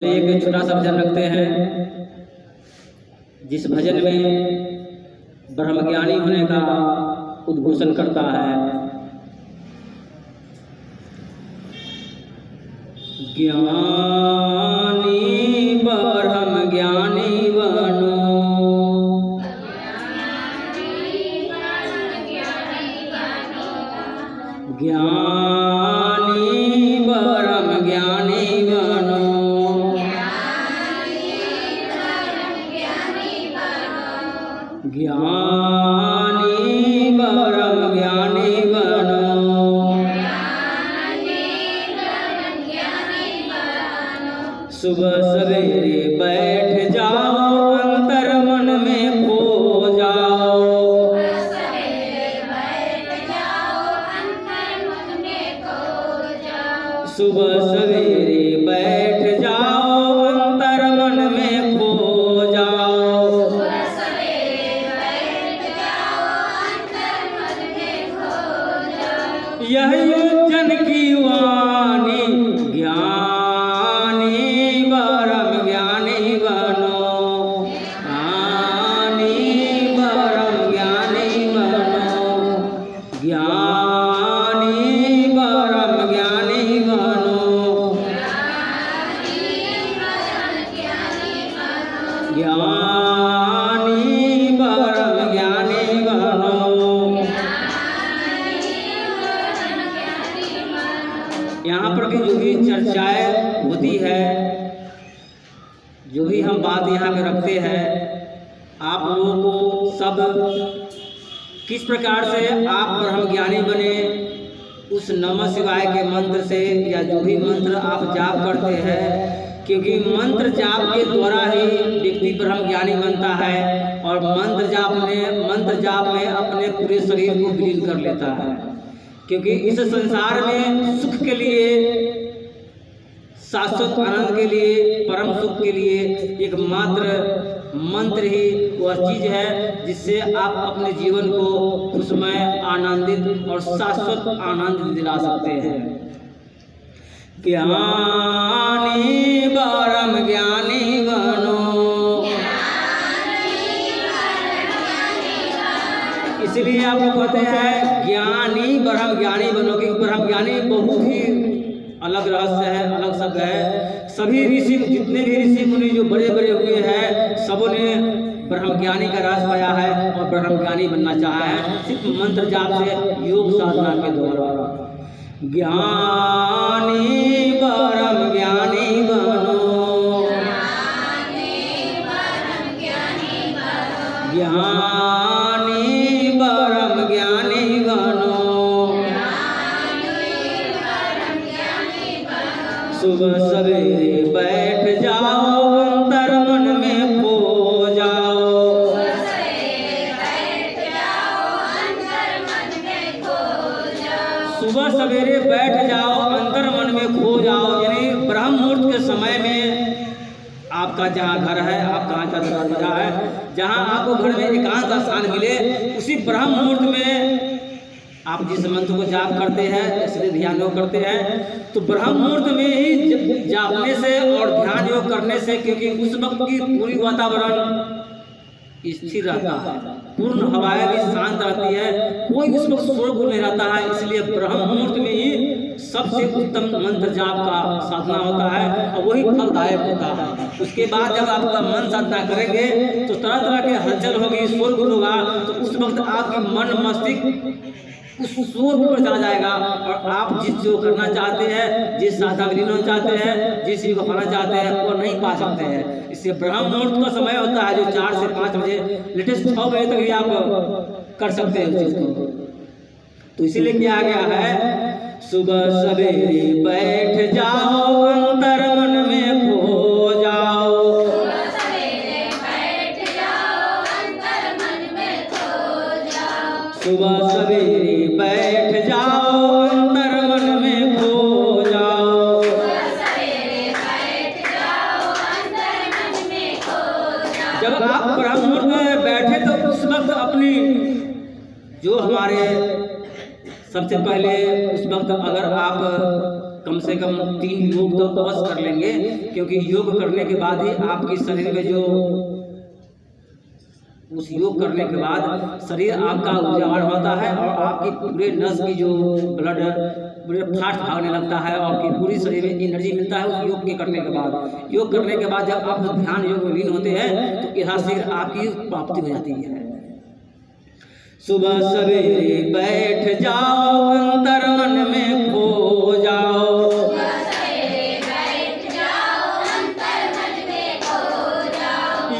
एक छोटा सा भजन रखते हैं, जिस भजन में ब्रह्मज्ञानी होने का उद्घोषण करता है। ज्ञानी ब्रह्म ज्ञानी बनो, ज्ञानी ब्रह्म ज्ञानी बनो, ज्ञानी ब्रह्म ज्ञानी बनो। सुबह सवेरे बैठ जाओ, अंतर मन में खो जाओ, सुबह सवेरे बैठ जाओ, अंतर मन में खो जाओ, यह योजन की वाणी, ज्ञानी ब्रह्म ज्ञानी बनो, ज्ञानी ब्रह्म ज्ञानी बनो, ज्ञानी ब्रह्म ज्ञानी बनो, ज्ञानी ब्रह्म ज्ञानी बनो। यहाँ पर की जो भी चर्चाएं होती है, जो भी हम बात यहाँ पे रखते हैं, आप लोगों को सब किस प्रकार से आप ब्रह्म ज्ञानी बने, उस नमः शिवाय के मंत्र से या जो भी मंत्र आप जाप करते हैं, क्योंकि मंत्र जाप के द्वारा ही व्यक्ति ब्रह्म ज्ञानी बनता है और मंत्र जाप में अपने पूरे शरीर को विलीन कर लेता है। क्योंकि इस संसार में सुख के लिए, शाश्वत आनंद के लिए, परम सुख के लिए एकमात्र मंत्र ही वह चीज है जिससे आप अपने जीवन को खुशमय, आनंदित और शाश्वत आनंद दिला सकते हैं। ज्ञानी ब्रह्म ज्ञानी बनो, इसलिए आपको कहते हैं ज्ञानी ब्रह्म ज्ञानी बनो, कि ब्रह्म ज्ञानी बहुत ही अलग रहस्य है, अलग शब्द है। सभी ऋषि, जितने भी ऋषि मुनि जो बड़े बड़े हुए हैं, सबों ने ब्रह्म ज्ञानी का राज पाया है और ब्रह्म ज्ञानी बनना चाहा है, सिर्फ मंत्र जाप से, योग साधना के द्वारा। ज्ञानी ब्रह्म ज्ञानी बनो, ज्ञानी ब्रह्म ज्ञानी बनो, सुबह सवेरे बैठ जाओ, अंतर मन में खो जाओ, सुबह सवेरे बैठ जाओ, अंतर मन में खो जाओ। यानी ब्रह्म मुहूर्त के समय में आपका जहाँ घर है, आपका दरवाजा है, जहाँ आपको घर में एकांत स्थान मिले, उसी ब्रह्म मुहूर्त में आप जिस मंत्र को जाप करते हैं, इसलिए ध्यान योग करते हैं, तो ब्रह्म मुहूर्त में ही जापने से और ध्यान योग करने से, क्योंकि उस वक्त की पूरी वातावरण स्थिर रहता है, पूर्ण हवाएं भी शांत रहती है, कोई उस वक्त शोरगुल नहीं रहता है। इसलिए ब्रह्म मुहूर्त में ही सबसे उत्तम मंत्र जाप का साधना होता है और वही फलदायक होता है। उसके बाद जब आपका मन साधना करेंगे तो तरह तरह के हलचल होगी, शोरगुल होगा, तो उस वक्त आपके मन मस्तिष्क उस शोर पर चला जाएगा और आप जिस जो करना चाहते हैं, जिस साधना में लीन होना चाहते हैं, जिस चीज को पाना चाहते हैं, वो नहीं पा सकते हैं। इससे ब्रह्म मुहूर्त का समय होता है जो 4 से 5 बजे, लेटेस्ट 6 बजे तक भी आप कर सकते हैं उस चीज को। तो इसीलिए क्या गया है, सुबह सवेरे बैठ जाओ, अंतर मन में खो जाओ, सुबह सवेरे बैठ जाओ, अंतर मन में खो जाओ, जब आप ब्रह्म मुहूर्त में बैठे तो उस वक्त अपनी जो हमारे सबसे पहले उस वक्त अगर आप कम से कम 3 योग तो अवश्य कर लेंगे, क्योंकि योग करने के बाद ही आपके शरीर में जो उस योग करने के बाद शरीर आपका उजागर होता है और आपकी पूरे नस की जो ब्लड पूरे फास्ट भागने लगता है और आपकी पूरी शरीर में एनर्जी मिलता है उस योग के करने के बाद। योग करने के बाद जब आप ध्यान योग में लीन होते हैं तो यथा शीघ्र आपकी प्राप्ति हो जाती है। सुबह सवेरे बैठ जाओ, अंतर मन में खो जाओ,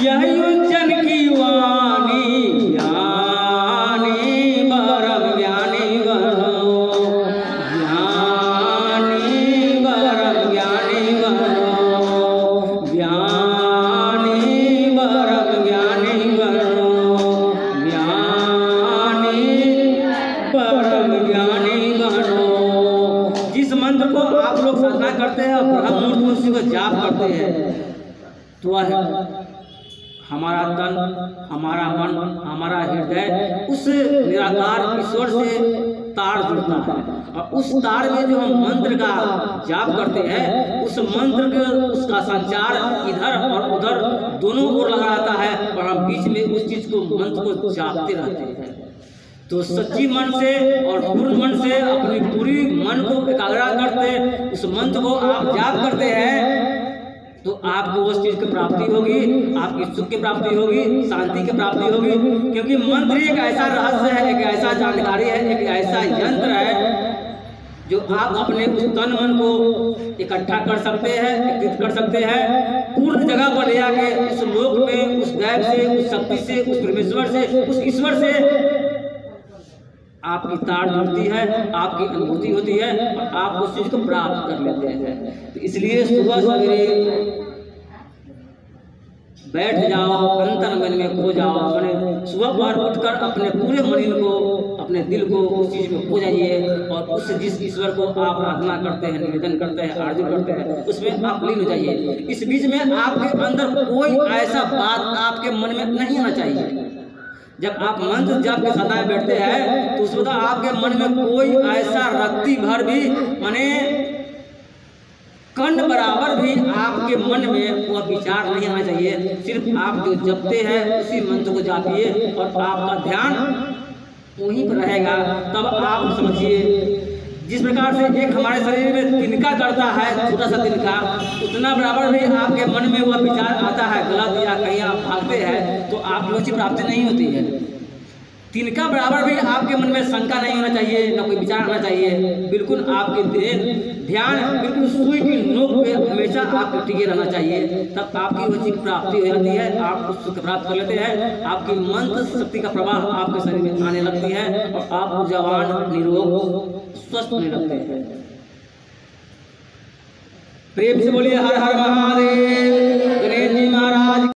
यही उज्जैन की वाणी ज्ञानी परम ज्ञानी बनो, ज्ञानी परम ज्ञानी बनो, ज्ञानी परम ज्ञानी बनो, ज्ञानी परम ज्ञानी बनो। जिस मंत्र को आप लोग साधना करते हैं और ब्रह्म मुहूर्त में उसी को जाप करते हैं तो वह हमारा तन, हमारा मन, हमारा हृदय उस निराकार ईश्वर से तार जुड़ता है और उस तार में जो हम मंत्र का जाप करते हैं उस मंत्र के उसका संचार इधर और उधर दोनों ओर लगा रहता है और हम बीच में उस चीज को मंत्र को जापते रहते हैं। तो सच्ची मन से और पूर्ण मन से अपनी पूरी मन को एकाग्र करते उस मंत्र को आप जाप करते हैं तो आपको उस चीज की प्राप्ति होगी, आपकी सुख की प्राप्ति होगी, शांति की प्राप्ति होगी। क्योंकि मंत्र एक ऐसा रहस्य है, एक ऐसा जानकारी है, एक ऐसा यंत्र है जो आप अपने उस तन मन को इकट्ठा कर सकते हैं, एकत्रित कर सकते हैं, पूर्ण जगह पर ले आके उस लोक में उस दैव से, उस शक्ति से, उस परमेश्वर से, उस ईश्वर से आपकी तार जुड़ती है, आपकी अनुभूति होती है और आप उस चीज को प्राप्त कर लेते हैं। तो इसलिए सुबह सवेरे बैठ जाओ, अंतर मन में खो जाओ, मैंने सुबह पर उठकर अपने पूरे मन को, अपने दिल को उस चीज में खो जाइए और उस जिस ईश्वर को आप आराधना करते हैं, निवेदन करते हैं, आरजू करते हैं, उसमें आप लीन हो जाइए। इस बीच में आपके अंदर कोई ऐसा बात आपके मन में नहीं आना चाहिए। जब आप मंत्र जप के सदाएं बैठते हैं तो उसमें आपके मन में कोई ऐसा रत्ती भर भी माने कण बराबर भी आपके मन में वह विचार नहीं आना चाहिए। सिर्फ आप जो जपते हैं उसी मंत्र को जापिए और आपका ध्यान वहीं पर रहेगा। तब आप समझिए जिस प्रकार से एक हमारे शरीर में तिनका करता है, छोटा सा तिनका, उतना बराबर भी आपके मन में वह विचार आता है गलत या कहीं आप भागते हैं तो आपकी रुचि प्राप्ति नहीं होती है। तिनका बराबर भी आपके मन में शंका नहीं होना चाहिए, न कोई विचार आना चाहिए। बिल्कुल आपके ध्यान बिल्कुल सुई की नोक पे हमेशा आपको टिके रहना चाहिए। तब आपकी रुचि की प्राप्ति हो जाती है, आप उस सुख प्राप्त कर लेते हैं, आपकी मंत्र शक्ति का प्रवाह आपके शरीर में आने लगती है और आप ऊर्जावान, निरोग, स्वस्थ होने लगते हैं। प्रेम से बोलिए हर हर महादेव।